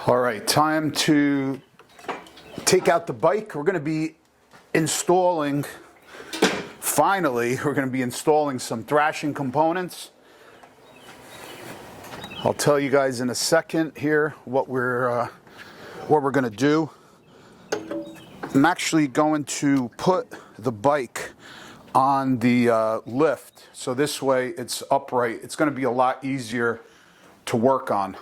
All right, time to take out the bike. We're going to be installing, finally, we're going to be installing some Thrashin components. I'll tell you guys in a second here what we're going to do. I'm actually going to put the bike on the lift, so this way it's upright. It's going to be a lot easier to work on.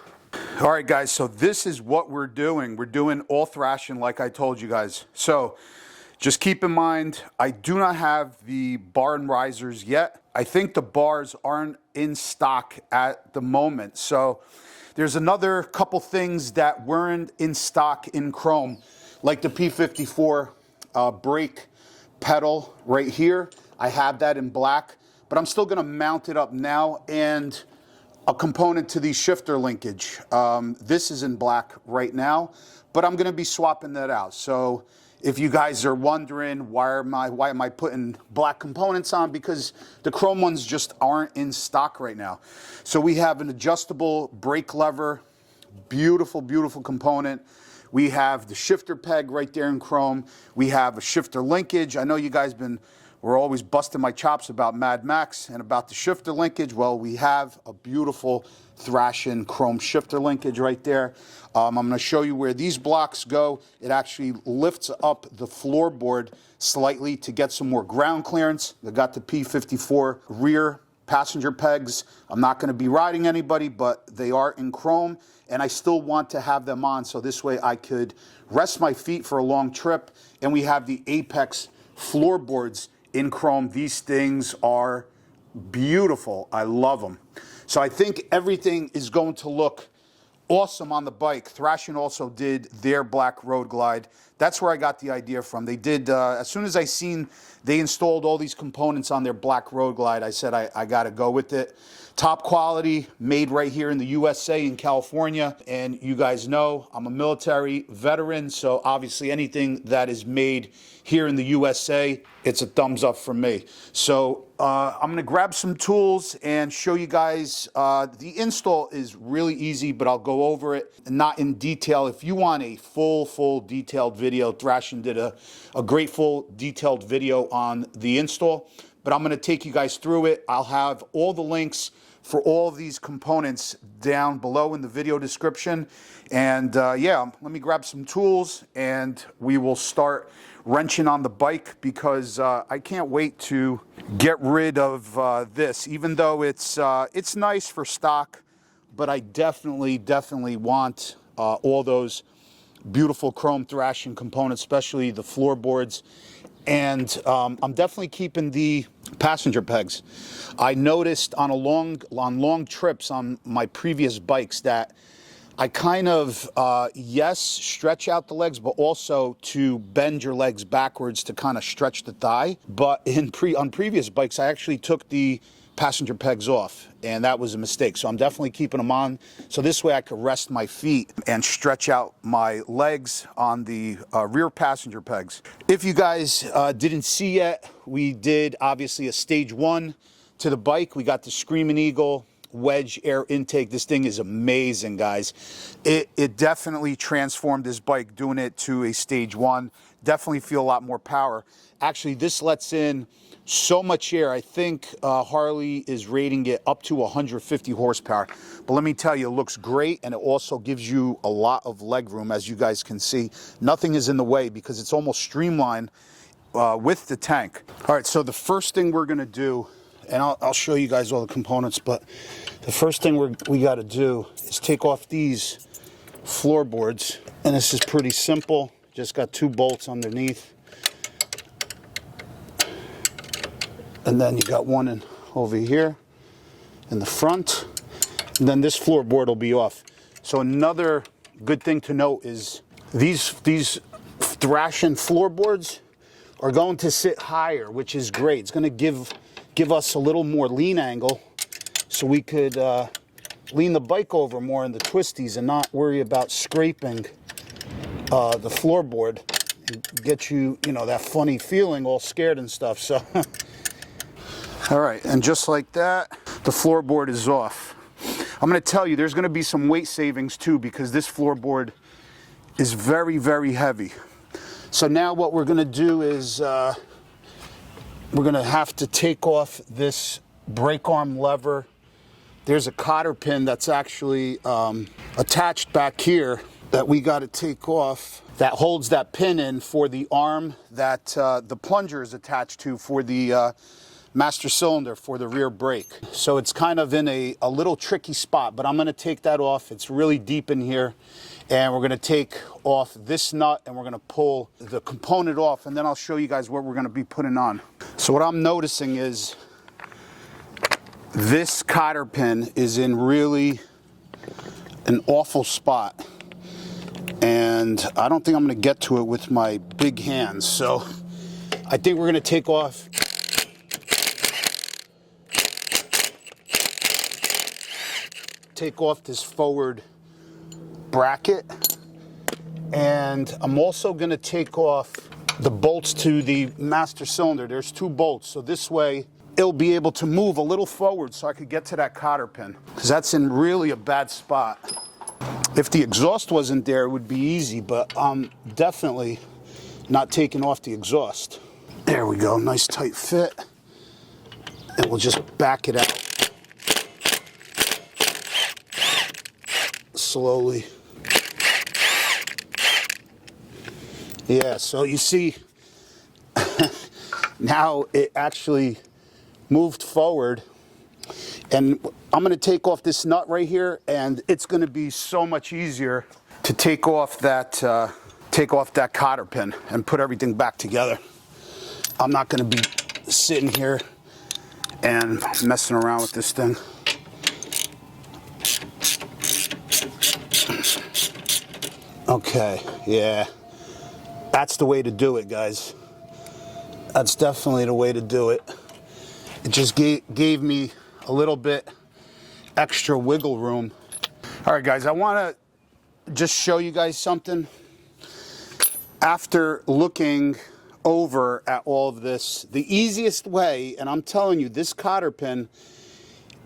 All right, guys, so this is what we're doing. We're doing all Thrashin like I told you guys. So just keep in mind, I do not have the bar and risers yet. I think the bars aren't in stock at the moment. So there's another couple things that weren't in stock in chrome, like the P54 brake pedal right here. I have that in black, but I'm still gonna mount it up now, and a component to the shifter linkage. This is in black right now, but I'm gonna be swapping that out. So if you guys are wondering why am I putting black components on, because the chrome ones just aren't in stock right now. So we have an adjustable brake lever, beautiful, beautiful component. We have the shifter peg right there in chrome. We have a shifter linkage. I know you guys we're always busting my chops about Mad Max and about the shifter linkage. Well, we have a beautiful Thrashin chrome shifter linkage right there. I'm going to show you where these blocks go. It actually lifts up the floorboard slightly to get some more ground clearance. I got the P54 rear passenger pegs. I'm not going to be riding anybody, but they are in chrome, and I still want to have them on, so this way I could rest my feet for a long trip. And we have the Apex floorboards in chrome. These things are beautiful. I love them. So I think everything is going to look awesome on the bike. Thrashin also did their black road glide. That's where I got the idea from. They did, as soon as I seen they installed all these components on their black road glide, I said I got to go with it. Top quality, made right here in the USA in California. And you guys know I'm a military veteran, so obviously anything that is made here in the USA, it's a thumbs up from me. So I'm gonna grab some tools and show you guys. The install is really easy, but I'll go over it, not in detail. If you want a full detailed video, Thrashin did a great full detailed video on the install, but I'm gonna take you guys through it. I'll have all the links for all of these components down below in the video description. And yeah, let me grab some tools and we will start wrenching on the bike, because I can't wait to get rid of this, even though it's nice for stock, but I definitely want all those beautiful chrome Thrashin components, especially the floorboards. And I'm definitely keeping the passenger pegs. I noticed on long trips on my previous bikes that I kind of, yes, stretch out the legs, but also to bend your legs backwards to kind of stretch the thigh. But on previous bikes, I actually took the passenger pegs off, and that was a mistake. So I'm definitely keeping them on, so this way I could rest my feet and stretch out my legs on the rear passenger pegs. If you guys didn't see yet, we did obviously a stage 1 to the bike. We got the Screaming Eagle wedge air intake. This thing is amazing, guys. It definitely transformed this bike doing it to a stage 1. Definitely feel a lot more power. Actually, this lets in so much air. I think Harley is rating it up to 150 horsepower. But let me tell you, it looks great, and it also gives you a lot of leg room, as you guys can see. Nothing is in the way because it's almost streamlined with the tank. All right, so the first thing we're gonna do, and I'll show you guys all the components, but the first thing we got to do is take off these floorboards. And this is pretty simple. Just got 2 bolts underneath. And then you got one over here in the front. And then this floorboard will be off. So another good thing to note is these Thrashin floorboards are going to sit higher, which is great. It's going to give us a little more lean angle, so we could lean the bike over more in the twisties and not worry about scraping the floorboard and get you know, that funny feeling, all scared and stuff. So all right, and just like that, the floorboard is off. I'm going to tell you, there's going to be some weight savings too, because this floorboard is very, very heavy. So now what we're going to do is we're going to have to take off this brake arm lever. There's a cotter pin that's actually attached back here that we got to take off, that holds that pin in for the arm that the plunger is attached to for the master cylinder for the rear brake. So it's kind of in a little tricky spot, but I'm going to take that off. It's really deep in here, and we're going to take off this nut and we're going to pull the component off, and then I'll show you guys what we're going to be putting on. So what I'm noticing is this cotter pin is in really an awful spot, and I don't think I'm going to get to it with my big hands. So I think we're going to take off this forward bracket, and I'm also going to take off the bolts to the master cylinder. There's 2 bolts, so this way it'll be able to move a little forward so I could get to that cotter pin, because that's in really a bad spot. If the exhaust wasn't there, it would be easy, but I'm definitely not taking off the exhaust. There we go, nice tight fit. And we'll just back it out slowly. Yeah, so you see, now it actually moved forward, and I'm going to take off this nut right here, and it's going to be so much easier to take off that cotter pin and put everything back together. I'm not going to be sitting here and messing around with this thing. Okay, yeah, that's the way to do it, guys. That's definitely the way to do it. It just gave me a little bit extra wiggle room. All right, guys, I want to just show you guys something. After looking over at all of this, the easiest way, and I'm telling you, this cotter pin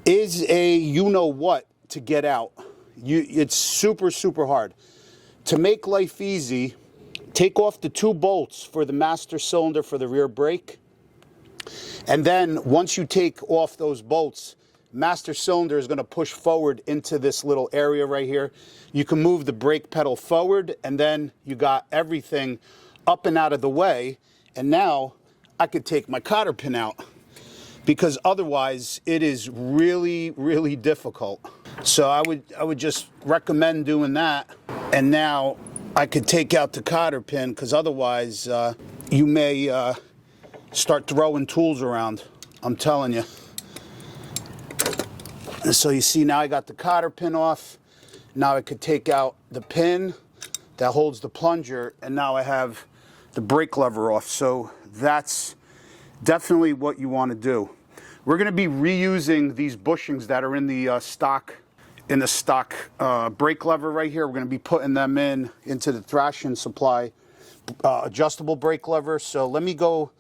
is a you-know-what to get out. It's super, super hard. To make life easy, take off the 2 bolts for the master cylinder for the rear brake. And then once you take off those bolts, master cylinder is going to push forward into this little area right here. You can move the brake pedal forward, and then you got everything up and out of the way. And now I could take my cotter pin out, because otherwise it is really, really difficult. So I would just recommend doing that. And now I could take out the cotter pin, because otherwise you may start throwing tools around. I'm telling you. And so you see, now I got the cotter pin off. Now I could take out the pin that holds the plunger, and now I have the brake lever off. So that's definitely what you want to do. We're going to be reusing these bushings that are in the stock brake lever right here. We're going to be putting them into the Thrashin supply adjustable brake lever. So let me go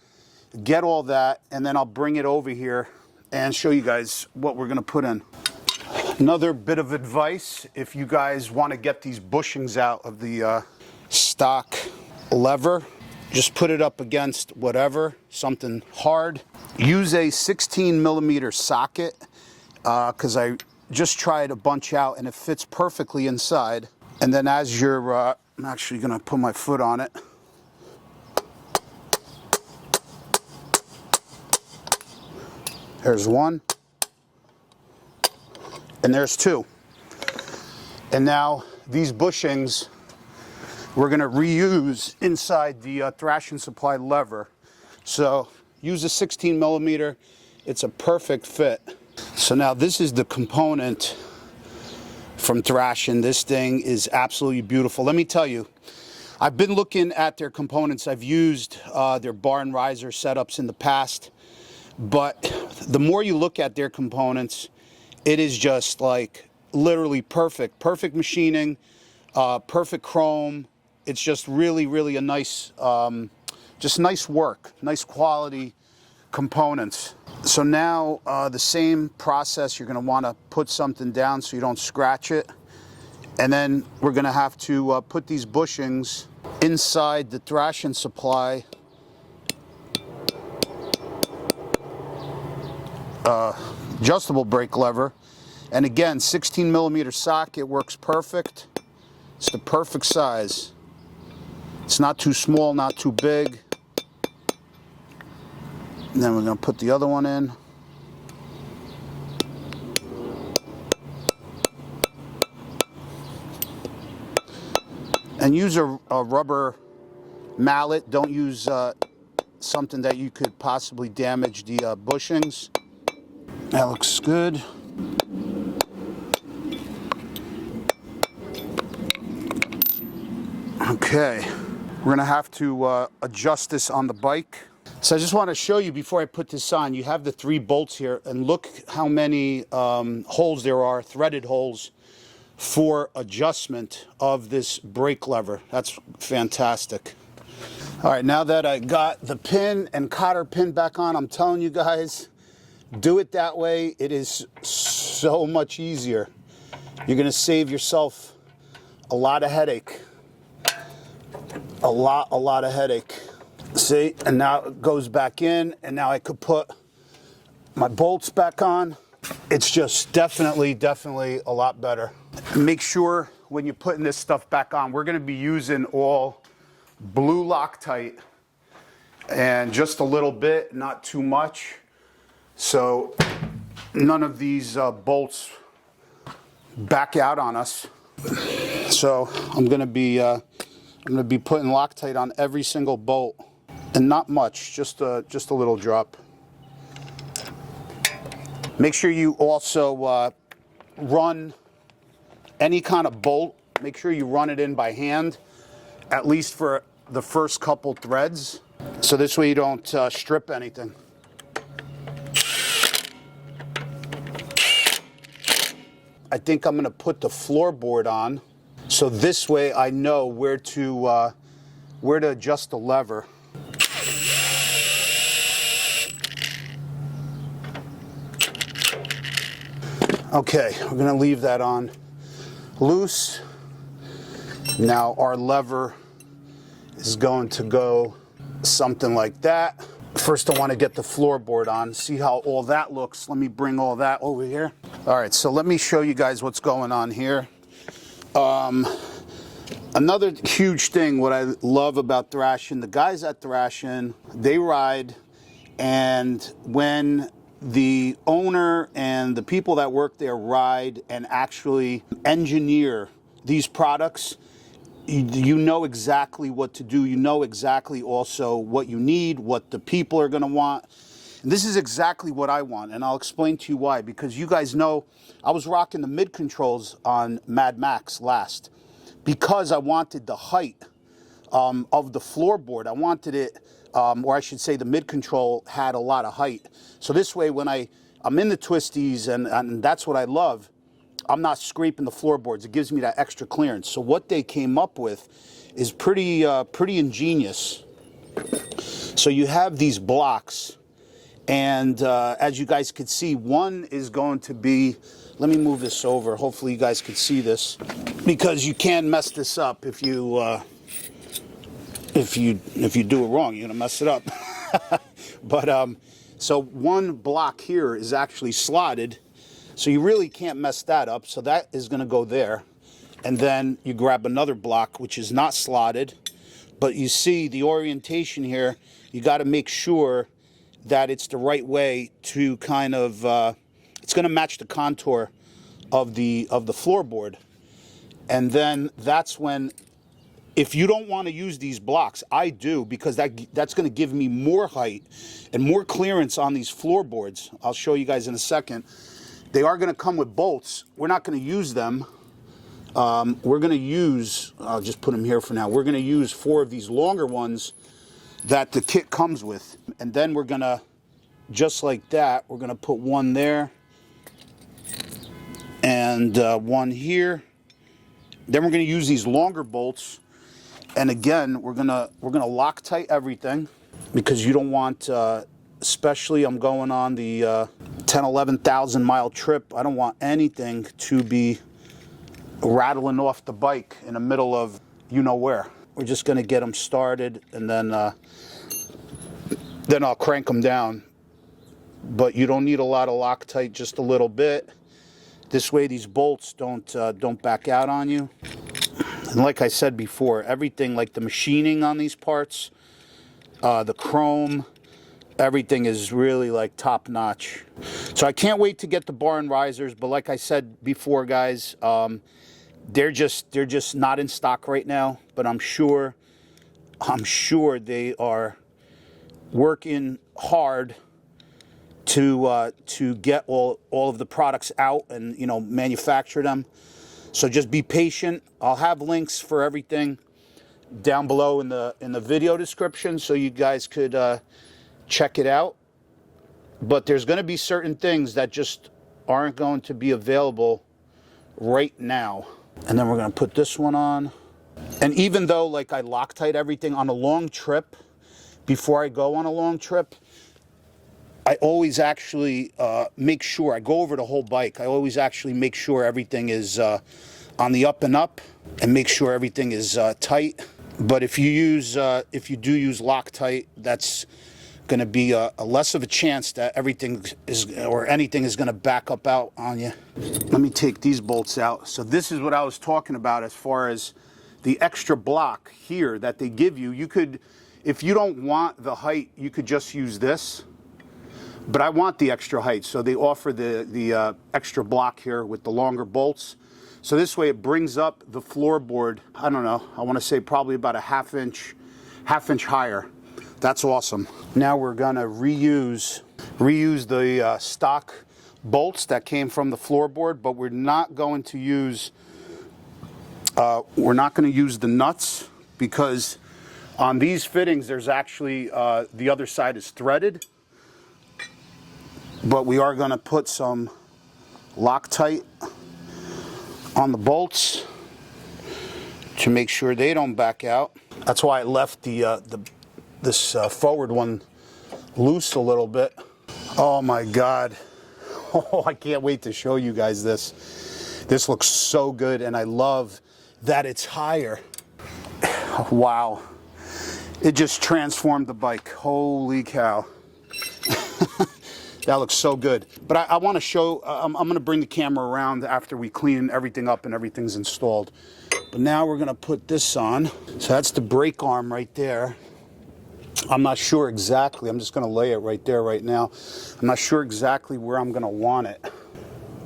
get all that, and then I'll bring it over here and show you guys what we're going to put in. Another bit of advice, if you guys want to get these bushings out of the stock lever, just put it up against whatever, something hard. Use a 16mm socket, because I just tried a bunch out and it fits perfectly inside. And then as you're, I'm actually going to put my foot on it. There's 1, and there's 2. And now these bushings we're going to reuse inside the Thrashin supply lever. So use a 16mm. It's a perfect fit. So now this is the component from Thrashin. This thing is absolutely beautiful. Let me tell you, I've been looking at their components. I've used their bar and riser setups in the past. But the more you look at their components, it is just like literally perfect. Perfect machining, perfect chrome. It's just really, really a nice, just nice work, nice quality components. So now the same process, you're going to want to put something down so you don't scratch it. And then we're going to have to put these bushings inside the Thrashin supply adjustable brake lever. And again, 16 millimeter socket works perfect. It's the perfect size. It's not too small, not too big. And then we're going to put the other one in. And use a rubber mallet. Don't use something that you could possibly damage the bushings. That looks good. Okay, we're going to have to adjust this on the bike. So I just want to show you before I put this on, you have the 3 bolts here, and look how many holes there are, threaded holes, for adjustment of this brake lever. That's fantastic. All right, now that I got the pin and cotter pin back on, I'm telling you guys, do it that way. It is so much easier. You're going to save yourself a lot of headache. A lot of headache. See, and now it goes back in, and now I could put my bolts back on. It's just definitely a lot better. Make sure when you're putting this stuff back on, we're going to be using all blue Loctite, and just a little bit, not too much, so none of these bolts back out on us. So I'm going to be putting Loctite on every single bolt. And not much, just a little drop. Make sure you also run any kind of bolt. Make sure you run it in by hand, at least for the first couple threads. So this way you don't strip anything. I think I'm going to put the floorboard on. So this way I know where to adjust the lever. Okay, we're going to leave that on loose. Now our lever is going to go something like that. First I want to get the floorboard on, see how all that looks. Let me bring all that over here. All right, so let me show you guys what's going on here. Another huge thing, what I love about Thrashin, the guys at Thrashin, they ride, and when the owner and the people that work there ride and actually engineer these products, you know exactly what to do. You know exactly also what you need, what the people are going to want. And this is exactly what I want, and I'll explain to you why. Because you guys know I was rocking the mid controls on Mad Max last because I wanted the height of the floorboard. I wanted it, or I should say the mid control had a lot of height. So this way when I'm in the twisties, and that's what I love, I'm not scraping the floorboards. It gives me that extra clearance. So what they came up with is pretty ingenious. So you have these blocks, and as you guys could see, one is going to be, let me move this over. Hopefully you guys can see this, because you can mess this up if you do it wrong. You're gonna mess it up. But so one block here is actually slotted, so you really can't mess that up. So that is gonna go there, and then you grab another block which is not slotted, but you see the orientation here. You got to make sure that it's the right way to kind of it's going to match the contour of the floorboard. And then that's when, if you don't want to use these blocks, I do, because that's going to give me more height and more clearance on these floorboards. I'll show you guys in a second. They are going to come with bolts. We're not going to use them. We're going to use, I'll just put them here for now. We're going to use 4 of these longer ones that the kit comes with. And then we're going to, just like that, we're going to put one there and one here. Then we're going to use these longer bolts. And again, we're gonna Loctite everything, because you don't want especially I'm going on the 10, 11,000 mile trip. I don't want anything to be rattling off the bike in the middle of you know where. We're just going to get them started, and then I'll crank them down. But you don't need a lot of Loctite, just a little bit. This way these bolts don't back out on you. And like I said before, everything, like the machining on these parts, the chrome, everything is really like top notch. So I can't wait to get the bar and risers, but like I said before, guys, they're just not in stock right now, but I'm sure they are working hard to get all of the products out and, you know, manufacture them. So just be patient. I'll have links for everything down below in the video description, so you guys could check it out. But there's going to be certain things that just aren't going to be available right now. And then we're going to put this one on. And even though, like, I Loctite everything on a long trip, before I go on a long trip, I always actually make sure, I go over the whole bike. I always actually make sure everything is on the up and up, and make sure everything is tight. But if you do use Loctite, that's going to be a less of a chance that everything is, or anything is going to back up out on you. Let me take these bolts out. So this is what I was talking about as far as the extra block here that they give you. You could, if you don't want the height, you could just use this. But I want the extra height, so they offer the extra block here with the longer bolts. So this way it brings up the floorboard, I don't know, I want to say probably about a half inch higher. That's awesome. Now we're gonna reuse the stock bolts that came from the floorboard, but we're not going to use the nuts, because on these fittings there's actually the other side is threaded. But we are going to put some Loctite on the bolts to make sure they don't back out. That's why I left this forward one loose a little bit. Oh my God. Oh, I can't wait to show you guys this. This looks so good, and I love that it's higher. Wow. It just transformed the bike. Holy cow. That looks so good. But I want to show, I'm going to bring the camera around after we clean everything up and everything's installed. But now we're going to put this on. So that's the brake arm right there. I'm not sure exactly. I'm just going to lay it right there right now. I'm not sure exactly where I'm going to want it.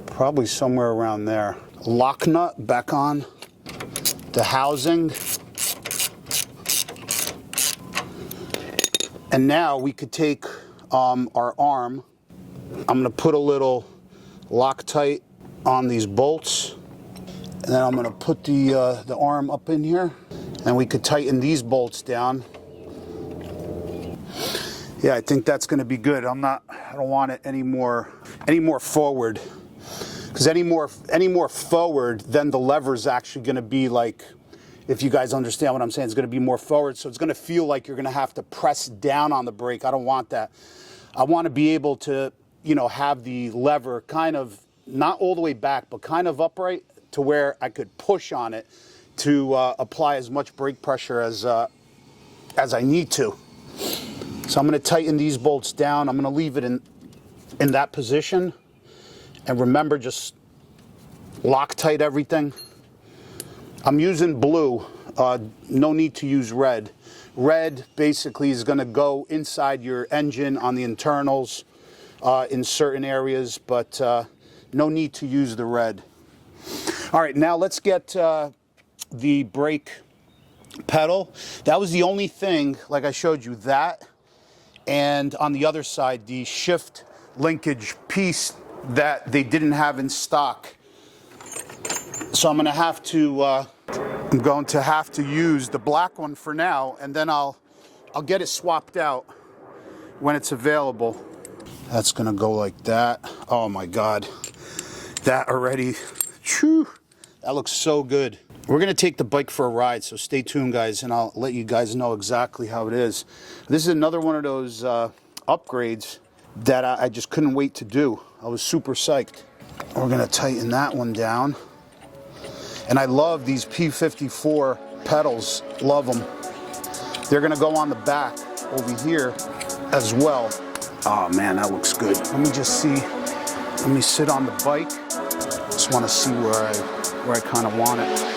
Probably somewhere around there. Lock nut back on. The housing. And now we could take our arm. I'm going to put a little Loctite on these bolts, and then I'm going to put the arm up in here, and we could tighten these bolts down. Yeah, I think that's going to be good. I don't want it any more forward, because any more forward, then the lever's actually going to be like, if you guys understand what I'm saying, it's going to be more forward, so it's going to feel like you're going to have to press down on the brake. I don't want that. I want to be able to, you know, have the lever kind of not all the way back, but kind of upright to where I could push on it to apply as much brake pressure as I need to. So I'm going to tighten these bolts down. I'm going to leave it in that position, and remember, just Loctite everything. I'm using blue. No need to use red. Red basically is going to go inside your engine on the internals in certain areas, but no need to use the red. All right, now let's get the brake pedal. That was the only thing, like I showed you, that, and on the other side, the shift linkage piece that they didn't have in stock. So I'm going to have to use the black one for now, and then I'll get it swapped out when it's available. That's going to go like that. Oh my God. That already, whew, that looks so good. We're going to take the bike for a ride, so stay tuned, guys, and I'll let you guys know exactly how it is. This is another one of those upgrades that I just couldn't wait to do. I was super psyched. We're gonna tighten that one down. And I love these P54 pedals, love them. They're gonna go on the back over here as well. Oh man, that looks good. Let me just see, let me sit on the bike. Just wanna see where I kind of want it.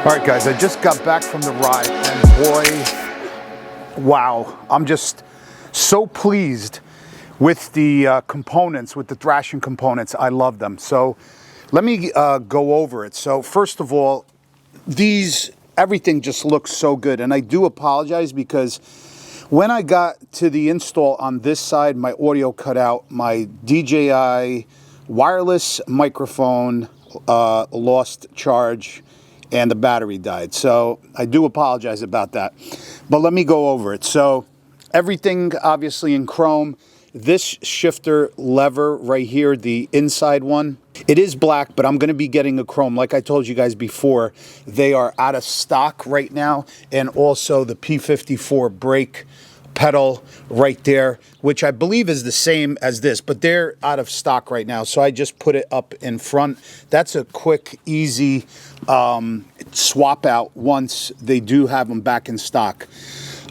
All right, guys, I just got back from the ride, and boy, wow, I'm just so pleased with the components, with the Thrashin components. I love them. So let me go over it. So first of all, everything just looks so good, and I do apologize because when I got to the install on this side, my audio cut out, my DJI wireless microphone lost charge, and the battery died. So I do apologize about that. But let me go over it. So everything obviously in chrome. This shifter lever right here, the inside one, it is black, but I'm going to be getting a chrome. Like I told you guys before, they are out of stock right now. And also the P54 brake pedal right there, which I believe is the same as this, but they're out of stock right now. So I just put it up in front. That's a quick, easy swap out once they do have them back in stock.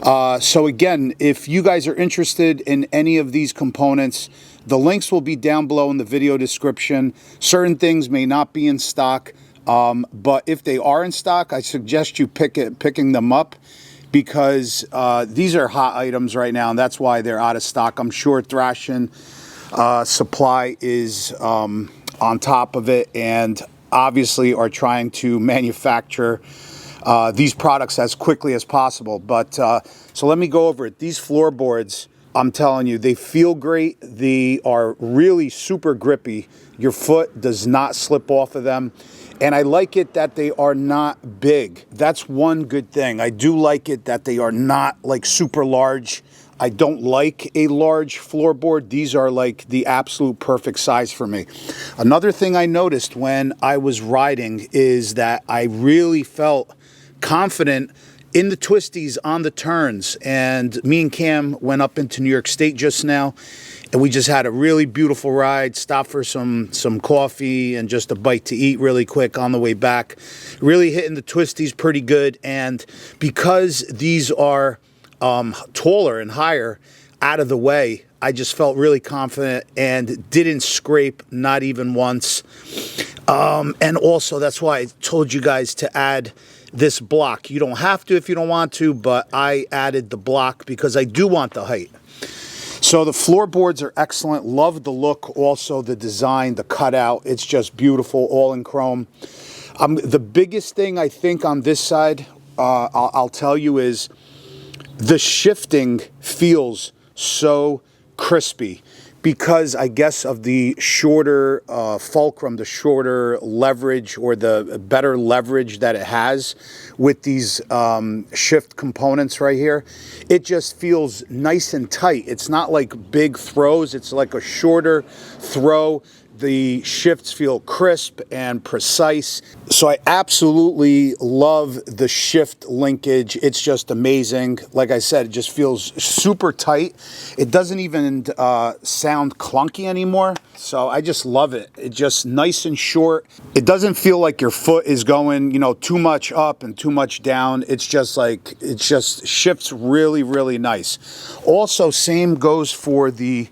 So again, if you guys are interested in any of these components, the links will be down below in the video description. Certain things may not be in stock, but if they are in stock, I suggest you picking them up, because these are hot items right now, and that's why they're out of stock. I'm sure Thrashin supply is on top of it, and obviously are trying to manufacture these products as quickly as possible. But so let me go over it. These floorboards, I'm telling you, they feel great. They are really super grippy. Your foot does not slip off of them. And I like it that they are not big. That's one good thing. I do like it that they are not like super large. I don't like a large floorboard. These are like the absolute perfect size for me. Another thing I noticed when I was riding is that I really felt confident in the twisties on the turns. And me and Cam went up into New York State just now, and we just had a really beautiful ride, stopped for some coffee and just a bite to eat really quick on the way back. Really hitting the twisties pretty good. And because these are taller and higher out of the way, I just felt really confident and didn't scrape, not even once. And also, that's why I told you guys to add this block. You don't have to if you don't want to, but I added the block because I do want the height. So the floorboards are excellent. Love the look, also the design, the cutout. It's just beautiful, all in chrome. The biggest thing I think on this side, I'll tell you, is the shifting feels so crispy. because I guess of the shorter fulcrum, the shorter leverage, or the better leverage that it has with these shift components right here. It just feels nice and tight. It's not like big throws, it's like a shorter throw. The shifts feel crisp and precise. So I absolutely love the shift linkage. It's just amazing. Like I said, it just feels super tight. It doesn't even sound clunky anymore. So I just love it. It's just nice and short. It doesn't feel like your foot is going, you know, too much up and too much down. It's just like, it just shifts really, really nice. Also, same goes for the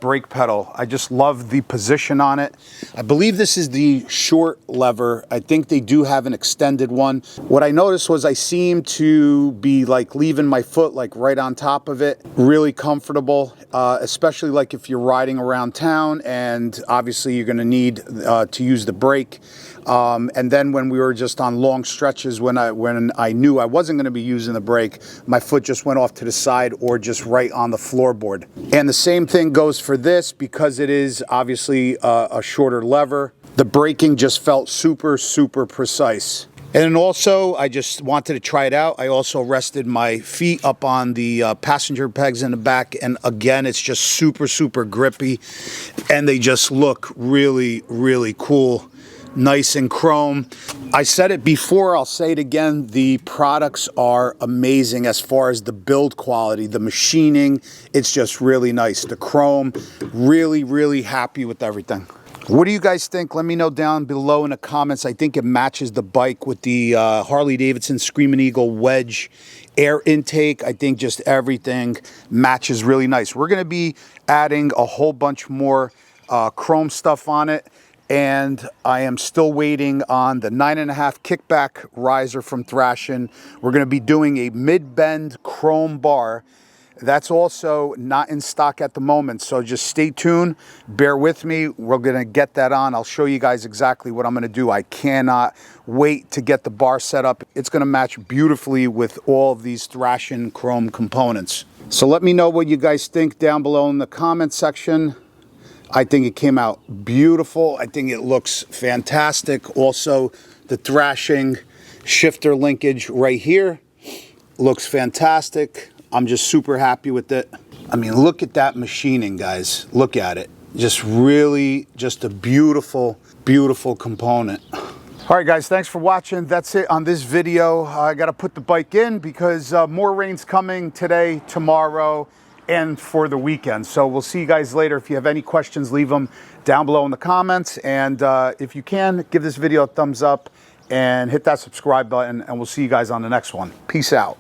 brake pedal. I just love the position on it. I believe this is the short lever. I think they do have an extended one. What I noticed was I seem to be like leaving my foot like right on top of it. Really comfortable, especially like if you're riding around town and obviously you're going to need to use the brake. And then when we were just on long stretches, when I knew I wasn't going to be using the brake, my foot just went off to the side or just right on the floorboard. And the same thing goes for this, because it is obviously a shorter lever. The braking just felt super, super precise. And then also, I just wanted to try it out. I also rested my feet up on the passenger pegs in the back. And again, it's just super, super grippy. And they just look really, really cool. Nice and chrome. I said it before, I'll say it again. The products are amazing as far as the build quality, the machining. It's just really nice. The chrome, really, really happy with everything. What do you guys think? Let me know down below in the comments. I think it matches the bike with the Harley Davidson Screaming Eagle wedge air intake. I think just everything matches really nice. We're going to be adding a whole bunch more chrome stuff on it. And I am still waiting on the 9.5 kickback riser from Thrashin. We're going to be doing a mid-bend chrome bar. That's also not in stock at the moment, so just stay tuned. Bear with me. We're going to get that on. I'll show you guys exactly what I'm going to do. I cannot wait to get the bar set up. It's going to match beautifully with all of these Thrashin chrome components. So let me know what you guys think down below in the comment section. I think it came out beautiful. I think it looks fantastic. Also, the Thrashin shifter linkage right here looks fantastic. I'm just super happy with it. I mean, look at that machining, guys. Look at it. Just really, just a beautiful, beautiful component. All right, guys, thanks for watching. That's it on this video. I got to put the bike in because more rain's coming today, tomorrow, and for the weekend. So we'll see you guys later. If you have any questions, leave them down below in the comments. And if you can, give this video a thumbs up and hit that subscribe button, and we'll see you guys on the next one. Peace out.